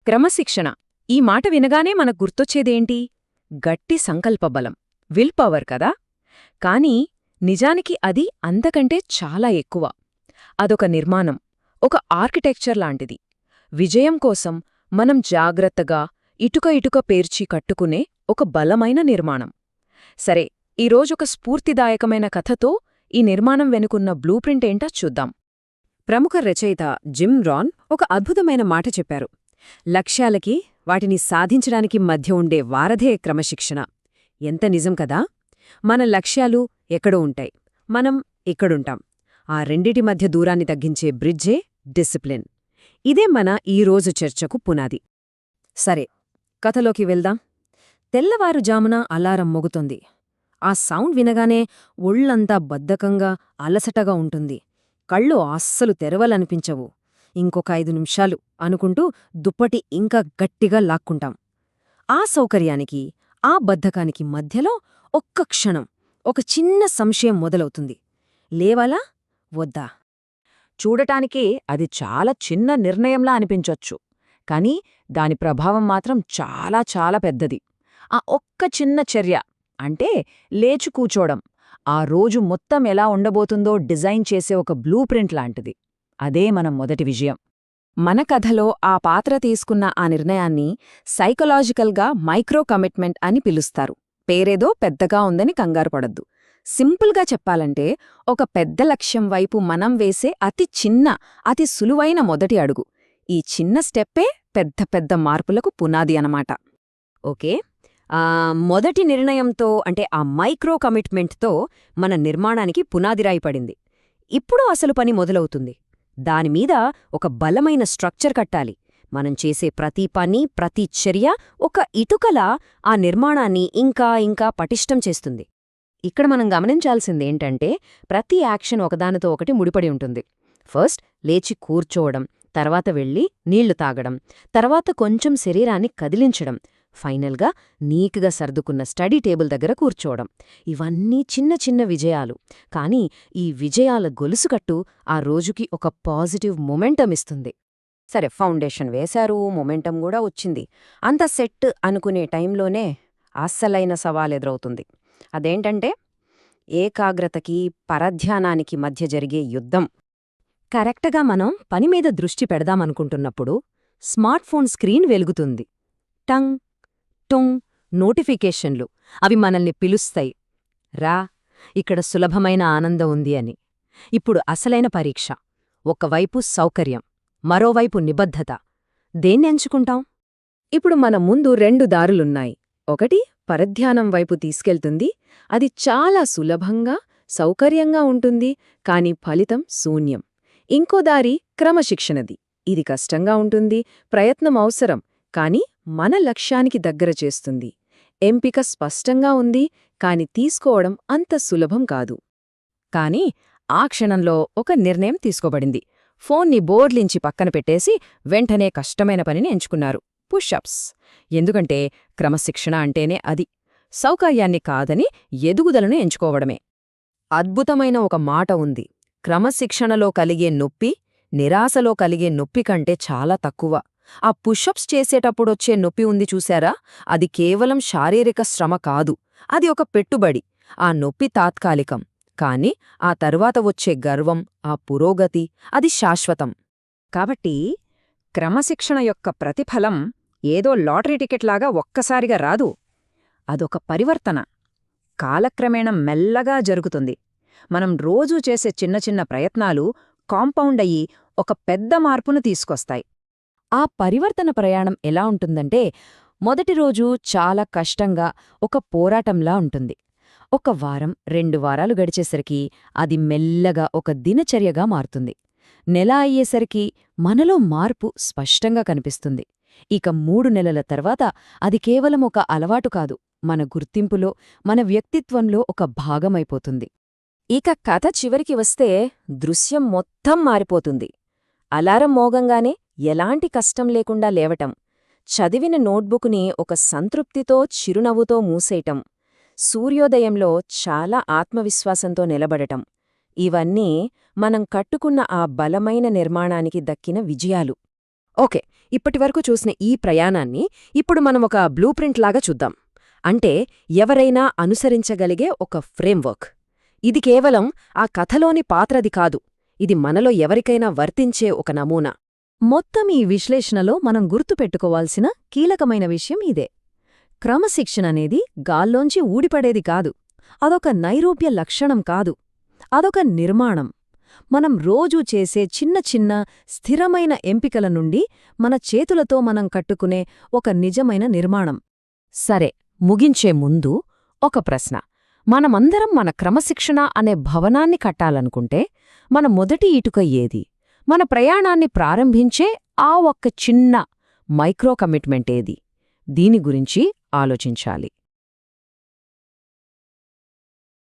క్రమశిక్షణ ఈ మాట వినగానే మనకు గుర్తొచ్చేదేంటి? గట్టి సంకల్పబలం, విల్ పవర్ కదా. కానీ నిజానికి అది అంతకంటే చాలా ఎక్కువ. అదొక నిర్మాణం, ఒక ఆర్కిటెక్చర్ లాంటిది. విజయం కోసం మనం జాగ్రత్తగా ఇటుక ఇటుక పేర్చి కట్టుకునే ఒక బలమైన నిర్మాణం. సరే, ఈరోజొక స్ఫూర్తిదాయకమైన కథతో ఈ నిర్మాణం వెనుకున్న బ్లూప్రింట్ ఏంటో చూద్దాం. ప్రముఖ రచయిత జిమ్ రాన్ ఒక అద్భుతమైన మాట చెప్పారు. లక్ష్యాలకి, వాటిని సాధించడానికి మధ్య ఉండే వారధే క్రమశిక్షణ. ఎంత నిజం కదా. మన లక్ష్యాలు ఎక్కడో ఉంటాయి, మనం ఇక్కడుంటాం. ఆ రెండిటి మధ్య దూరాన్ని తగ్గించే బ్రిడ్జే డిసిప్లిన్. ఇదే మన ఈరోజు చర్చకు పునాది. సరే, కథలోకి వెళ్దాం. తెల్లవారుజామున అలారం మోగుతోంది. ఆ సౌండ్ వినగానే ఒళ్లంతా బద్ధకంగా, అలసటగా ఉంటుంది. కళ్ళు అస్సలు తెరవలనిపించవు. ఇంకొక 5 నిమిషాలు అనుకుంటూ దుప్పటి ఇంకా గట్టిగా లాక్కుంటాం. ఆ సౌకర్యానికి, ఆ బద్ధకానికి మధ్యలో ఒక్క క్షణం, ఒక చిన్న సంశయం మొదలవుతుంది. లేవాలా వద్దా? చూడటానికి అది చాలా చిన్న నిర్ణయంలా అనిపించొచ్చు, కానీ దాని ప్రభావం మాత్రం చాలా చాలా పెద్దది. ఆ ఒక్క చిన్న చర్య, అంటే లేచి కూచోడం, ఆ రోజు మొత్తం ఎలా ఉండబోతుందో డిజైన్ చేసే ఒక బ్లూప్రింట్ లాంటిది. అదే మన మొదటి విజయం. మన కథలో ఆ పాత్ర తీసుకున్న ఆ నిర్ణయాన్ని సైకలాజికల్గా మైక్రో కమిట్మెంట్ అని పిలుస్తారు. పేరేదో పెద్దగా ఉందని కంగారుపడద్దు. సింపుల్గా చెప్పాలంటే, ఒక పెద్ద లక్ష్యం వైపు మనం వేసే అతి చిన్న, అతి సులువైన మొదటి అడుగు. ఈ చిన్న స్టెప్పే పెద్ద పెద్ద మార్పులకు పునాది అనమాట. ఓకే, మొదటి నిర్ణయంతో, అంటే ఆ మైక్రో కమిట్మెంట్తో మన నిర్మాణానికి పునాదిరాయి పడింది. ఇప్పుడు అసలు పని మొదలవుతుంది. దానిమీద ఒక బలమైన స్ట్రక్చర్ కట్టాలి. మనం చేసే ప్రతి పని, ప్రతి చర్య ఒక ఇటుకలా ఆ నిర్మాణాన్ని ఇంకా ఇంకా పటిష్టం చేస్తుంది. ఇక్కడ మనం గమనించాల్సిందేంటంటే, ప్రతి యాక్షన్ ఒకదానితో ఒకటి ముడిపడి ఉంటుంది. ఫస్ట్ లేచి కూర్చోవడం, తర్వాత వెళ్ళి నీళ్లు తాగడం, తర్వాత కొంచెం శరీరాన్ని కదిలించడం, ఫైనల్గా నీకుగా సర్దుకున్న స్టడీ టేబుల్ దగ్గర కూర్చోవడం. ఇవన్నీ చిన్న చిన్న విజయాలు, కానీ ఈ విజయాల గొలుసుకట్టు ఆ రోజుకి ఒక పాజిటివ్ మొమెంటం ఇస్తుంది. సరే, ఫౌండేషన్ వేశారు, మొమెంటం కూడా వచ్చింది. అంత సెట్ అనుకునే టైంలోనే అస్సలైన సవాలెదురవుతుంది. అదేంటంటే, ఏకాగ్రతకి, పరధ్యానానికి మధ్య జరిగే యుద్ధం. కరెక్ట్గా మనం పనిమీద దృష్టి పెడదామనుకుంటున్నప్పుడు స్మార్ట్ఫోన్ స్క్రీన్ వెలుగుతుంది. టంగ్ టొంగ్ నోటిఫికేషన్లు. అవి మనల్ని పిలుస్తాయి, రా, ఇక్కడ సులభమైన ఆనందం ఉంది అని. ఇప్పుడు అసలైన పరీక్ష. ఒకవైపు సౌకర్యం, మరోవైపు నిబద్ధత. దేన్నెంచుకుంటాం? ఇప్పుడు మన ముందు 2 దారులున్నాయి. ఒకటి పరధ్యానం వైపు తీసుకెళ్తుంది. అది చాలా సులభంగా, సౌకర్యంగా ఉంటుంది, కాని ఫలితం శూన్యం. ఇంకో దారి క్రమశిక్షణది. ఇది కష్టంగా ఉంటుంది, ప్రయత్నం అవసరం, కాని మన లక్ష్యానికి దగ్గర చేస్తుంది. ఎంపిక స్పష్టంగా ఉంది, కాని తీసుకోవడం అంత సులభం కాదు. కాని ఆ క్షణంలో ఒక నిర్ణయం తీసుకోబడింది. ఫోన్ని బోర్లించి పక్కన పెట్టేసి వెంటనే కష్టమైన పనిని ఎంచుకున్నారు, పుషప్స్. ఎందుకంటే క్రమశిక్షణ అంటేనే అది. సౌకర్యాన్ని కాదని ఎదుగుదలను ఎంచుకోవడమే. అద్భుతమైన ఒక మాట ఉంది: క్రమశిక్షణలో కలిగే నొప్పి నిరాశలో కలిగే నొప్పి కంటే చాలా తక్కువ. ఆ పుషప్స్ చేసేటప్పుడొచ్చే నొప్పి ఉంది చూశారా? అది కేవలం శారీరక శ్రమ కాదు, అది ఒక పెట్టుబడి. ఆ నొప్పి తాత్కాలికం, కాని ఆ తరువాత వచ్చే గర్వం, ఆ పురోగతి, అది శాశ్వతం. కాబట్టి క్రమశిక్షణ యొక్క ప్రతిఫలం ఏదో లాటరీ టికెట్లాగా ఒక్కసారిగా రాదు. అదొక పరివర్తన. కాలక్రమేణా మెల్లగా జరుగుతుంది. మనం రోజూ చేసే చిన్న చిన్న ప్రయత్నాలు కాంపౌండ్ అయ్యి ఒక పెద్ద మార్పును తీసుకొస్తాయి. ఆ పరివర్తన ప్రయాణం ఎలా ఉంటుందంటే, మొదటి రోజు చాలా కష్టంగా, ఒక పోరాటంలా ఉంటుంది. 1 వారం, 2 వారాలు గడిచేసరికి అది మెల్లగా ఒక దినచర్యగా మారుతుంది. నెల అయ్యేసరికి మనలో మార్పు స్పష్టంగా కనిపిస్తుంది. ఇక 3 నెలల తర్వాత అది కేవలం ఒక అలవాటు కాదు, మన గుర్తింపులో, మన వ్యక్తిత్వంలో ఒక భాగమైపోతుంది. ఇక కథ చివరికి వస్తే దృశ్యం మొత్తం మారిపోతుంది. అలారం మోగంగానే ఎలాంటి కష్టం లేకుండా లేవటం, చదివిన నోట్బుక్ని ఒక సంతృప్తితో, చిరునవ్వుతో మూసేయటం, సూర్యోదయంలో చాలా ఆత్మవిశ్వాసంతో నిలబడటం, ఇవన్నీ మనం కట్టుకున్న ఆ బలమైన నిర్మాణానికి దక్కిన విజయాలు. ఓకే, ఇప్పటివరకు చూసిన ఈ ప్రయాణాన్ని ఇప్పుడు మనం ఒక బ్లూ ప్రింట్ లాగా చూద్దాం. అంటే ఎవరైనా అనుసరించగలిగే ఒక ఫ్రేమ్వర్క్. ఇది కేవలం ఆ కథలోని పాత్రది కాదు, ఇది మనలో ఎవరికైనా వర్తించే ఒక నమూనా. మొత్తం ఈ విశ్లేషణలో మనం గుర్తుపెట్టుకోవాల్సిన కీలకమైన విషయం ఇదే. క్రమశిక్షణ అనేది గాల్లోంచి ఊడిపడేది కాదు. అదొక నైరూప్య లక్షణం కాదు. అదొక నిర్మాణం. మనం రోజూ చేసే చిన్న చిన్న స్థిరమైన ఎంపికల నుండి మన చేతులతో మనం కట్టుకునే ఒక నిజమైన నిర్మాణం. సరే, ముగించే ముందు ఒక ప్రశ్న. మనమందరం మన క్రమశిక్షణ అనే భవనాన్ని కట్టాలనుకుంటే మన మొదటి ఇటుక ఏది? మన ప్రయాణాన్ని ప్రారంభించే ఆ ఒక్క చిన్న మైక్రో కమిట్మెంట్ ఏది? దీని గురించి ఆలోచించాలి.